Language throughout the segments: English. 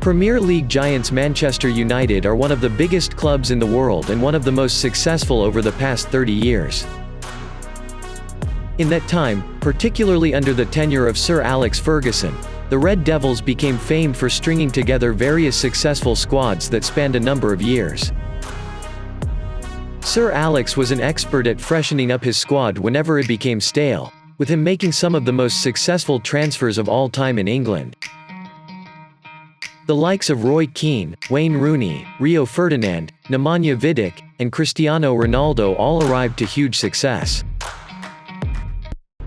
Premier League giants Manchester United are one of the biggest clubs in the world and one of the most successful over the past 30 years. In that time, particularly under the tenure of Sir Alex Ferguson, the Red Devils became famed for stringing together various successful squads that spanned a number of years. Sir Alex was an expert at freshening up his squad whenever it became stale, with him making some of the most successful transfers of all time in England. The likes of Roy Keane, Wayne Rooney, Rio Ferdinand, Nemanja Vidic, and Cristiano Ronaldo all arrived to huge success.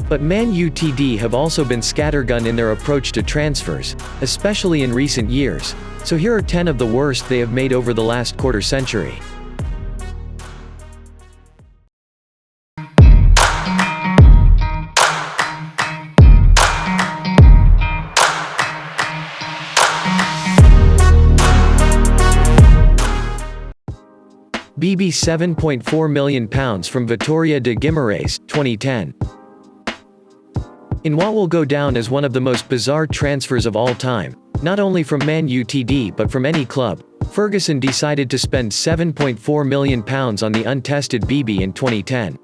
But Man Utd have also been scattergun in their approach to transfers, especially in recent years, so here are 10 of the worst they have made over the last quarter century. BB £7.4 million from Vitória de Guimarães, 2010. In what will go down as one of the most bizarre transfers of all time, not only from Man Utd but from any club, Ferguson decided to spend £7.4 million on the untested BB in 2010.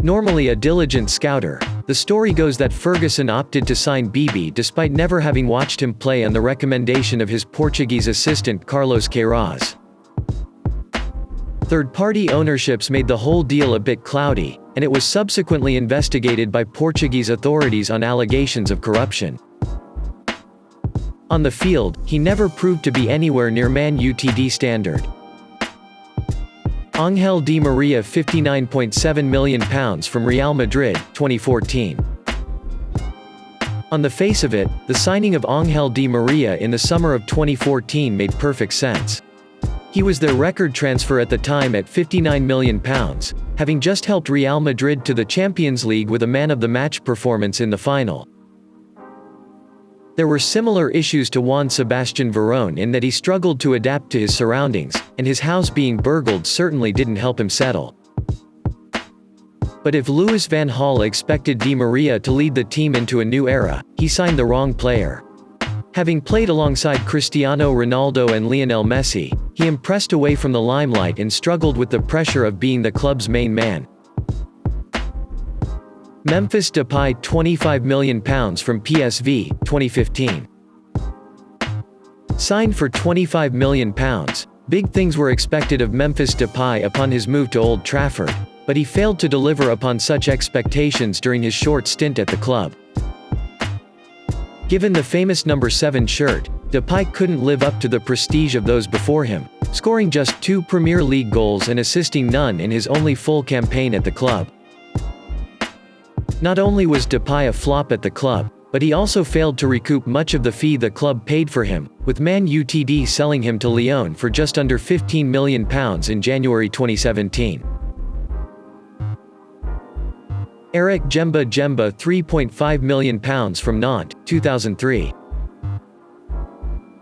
Normally a diligent scouter, the story goes that Ferguson opted to sign BB despite never having watched him play on the recommendation of his Portuguese assistant Carlos Queiroz. Third-party ownerships made the whole deal a bit cloudy, and it was subsequently investigated by Portuguese authorities on allegations of corruption. On the field, he never proved to be anywhere near Man Utd standard. Ángel Di Maria £59.7 million from Real Madrid, 2014. On the face of it, the signing of Ángel Di Maria in the summer of 2014 made perfect sense. He was their record transfer at the time at £59 million, having just helped Real Madrid to the Champions League with a man-of-the-match performance in the final. There were similar issues to Juan Sebastian Veron in that he struggled to adapt to his surroundings, and his house being burgled certainly didn't help him settle. But if Louis van Gaal expected Di Maria to lead the team into a new era, he signed the wrong player. Having played alongside Cristiano Ronaldo and Lionel Messi, he impressed away from the limelight and struggled with the pressure of being the club's main man. Memphis Depay £25 million from PSV, 2015. Signed for £25 million, big things were expected of Memphis Depay upon his move to Old Trafford, but he failed to deliver upon such expectations during his short stint at the club. Given the famous number 7 shirt, Depay couldn't live up to the prestige of those before him, scoring just 2 Premier League goals and assisting none in his only full campaign at the club. Not only was Depay a flop at the club, but he also failed to recoup much of the fee the club paid for him, with Man Utd selling him to Lyon for just under £15 million in January 2017. Eric Gemba £3.5 million from Nantes, 2003.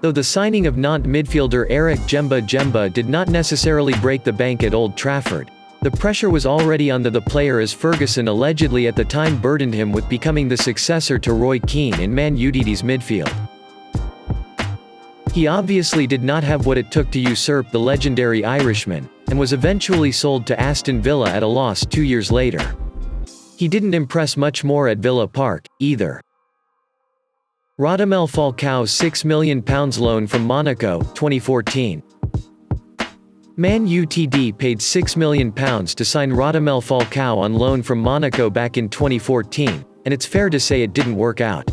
Though the signing of Nantes midfielder Eric Gemba did not necessarily break the bank at Old Trafford, the pressure was already on the player as Ferguson allegedly at the time burdened him with becoming the successor to Roy Keane in Man Utd's midfield. He obviously did not have what it took to usurp the legendary Irishman, and was eventually sold to Aston Villa at a loss 2 years later. He didn't impress much more at Villa Park, either. Radamel Falcao £6 million loan from Monaco, 2014. Man Utd paid £6 million to sign Radamel Falcao on loan from Monaco back in 2014, and it's fair to say it didn't work out.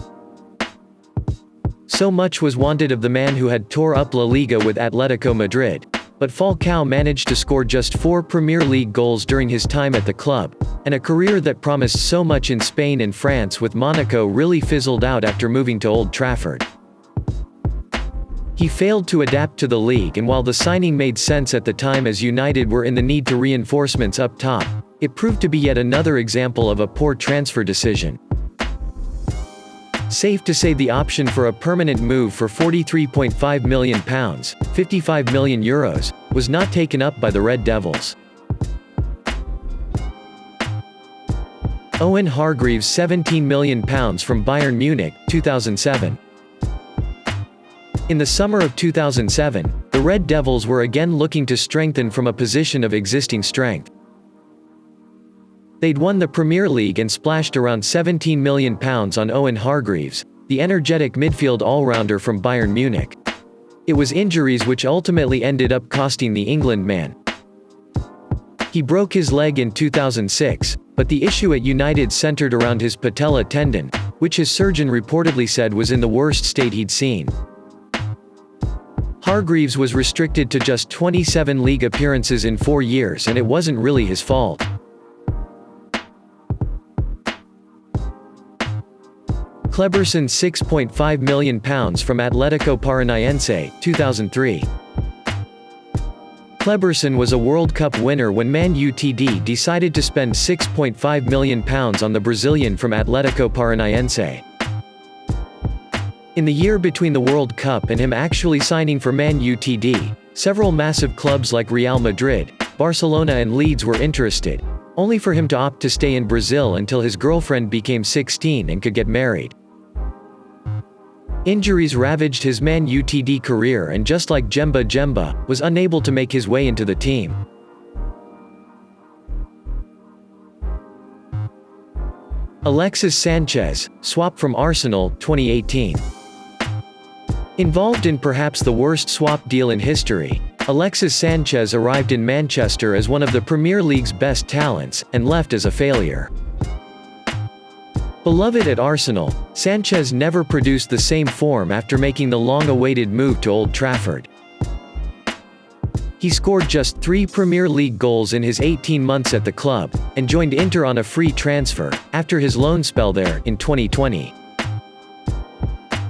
So much was wanted of the man who had tore up La Liga with Atletico Madrid, but Falcao managed to score just 4 Premier League goals during his time at the club, and a career that promised so much in Spain and France with Monaco really fizzled out after moving to Old Trafford. He failed to adapt to the league, and while the signing made sense at the time as United were in the need to reinforcements up top, it proved to be yet another example of a poor transfer decision. Safe to say the option for a permanent move for £43.5 million, €55 million, was not taken up by the Red Devils. Owen Hargreaves £17 million from Bayern Munich, 2007. In the summer of 2007, the Red Devils were again looking to strengthen from a position of existing strength. They'd won the Premier League and splashed around £17 million on Owen Hargreaves, the energetic midfield all-rounder from Bayern Munich. It was injuries which ultimately ended up costing the England man. He broke his leg in 2006, but the issue at United centred around his patella tendon, which his surgeon reportedly said was in the worst state he'd seen. Hargreaves was restricted to just 27 league appearances in 4 years, and it wasn't really his fault. Kleberson £6.5 million from Atletico Paranaense, 2003. Kleberson was a World Cup winner when Man Utd decided to spend £6.5 million on the Brazilian from Atletico Paranaense. In the year between the World Cup and him actually signing for Man Utd, several massive clubs like Real Madrid, Barcelona and Leeds were interested, only for him to opt to stay in Brazil until his girlfriend became 16 and could get married. Injuries ravaged his Man Utd career, and just like Gemba was unable to make his way into the team. Alexis Sanchez, swap from Arsenal, 2018. Involved in perhaps the worst swap deal in history, Alexis Sanchez arrived in Manchester as one of the Premier League's best talents, and left as a failure. Beloved at Arsenal, Sanchez never produced the same form after making the long-awaited move to Old Trafford. He scored just 3 Premier League goals in his 18 months at the club, and joined Inter on a free transfer, after his loan spell there, in 2020.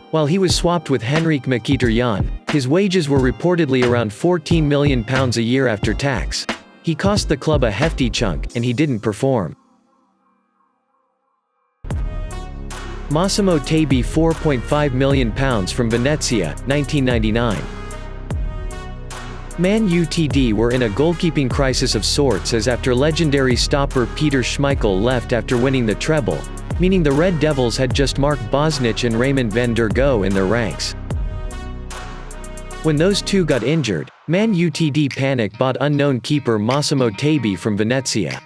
While he was swapped with Henrik Mkhitaryan, his wages were reportedly around £14 million a year after tax. He cost the club a hefty chunk, and he didn't perform. Massimo Tabi £4.5 million from Venezia, 1999. Man Utd were in a goalkeeping crisis of sorts, as after legendary stopper Peter Schmeichel left after winning the treble, meaning the Red Devils had just Mark Bosnich and Raymond van der Goe in their ranks. When those two got injured, Man Utd panic bought unknown keeper Massimo Tabi from Venezia.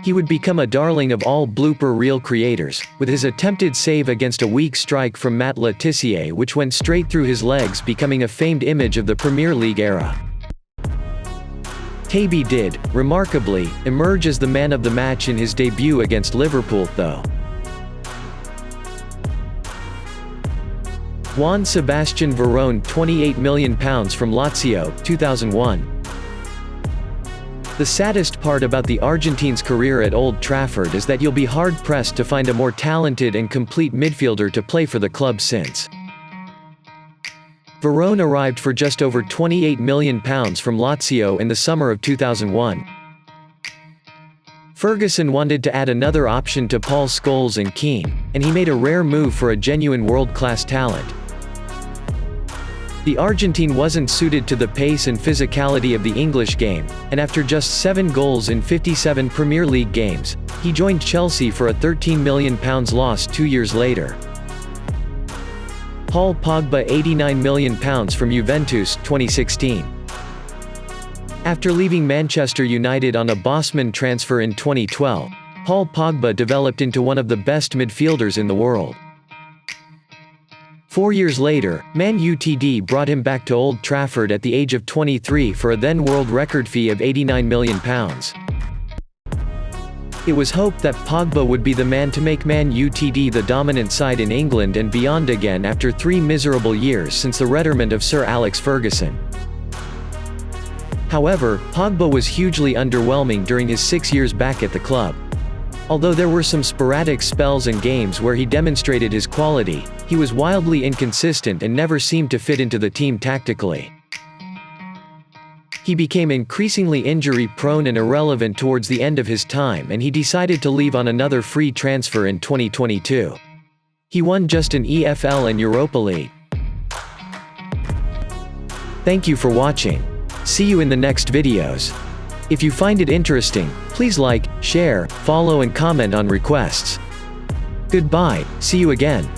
He would become a darling of all blooper reel creators, with his attempted save against a weak strike from Matt Le Tissier which went straight through his legs, becoming a famed image of the Premier League era. Tabi did, remarkably, emerge as the man of the match in his debut against Liverpool, though. Juan Sebastian Veron £28 million from Lazio, 2001. The saddest part about the Argentine's career at Old Trafford is that you'll be hard-pressed to find a more talented and complete midfielder to play for the club since. Veron arrived for just over £28 million from Lazio in the summer of 2001. Ferguson wanted to add another option to Paul Scholes and Keane, and he made a rare move for a genuine world-class talent. The Argentine wasn't suited to the pace and physicality of the English game, and after just 7 goals in 57 Premier League games, he joined Chelsea for a £13 million loss 2 years later. Paul Pogba £89 million from Juventus, 2016. After leaving Manchester United on a Bosman transfer in 2012, Paul Pogba developed into one of the best midfielders in the world. 4 years later, Man Utd brought him back to Old Trafford at the age of 23 for a then world record fee of £89 million. It was hoped that Pogba would be the man to make Man Utd the dominant side in England and beyond again after 3 miserable years since the retirement of Sir Alex Ferguson. However, Pogba was hugely underwhelming during his 6 years back at the club. Although there were some sporadic spells and games where he demonstrated his quality, he was wildly inconsistent and never seemed to fit into the team tactically. He became increasingly injury-prone and irrelevant towards the end of his time, and he decided to leave on another free transfer in 2022. He won just an EFL and Europa League. Thank you for watching. See you in the next videos. If you find it interesting, please like, share, follow and comment on requests. Goodbye, see you again.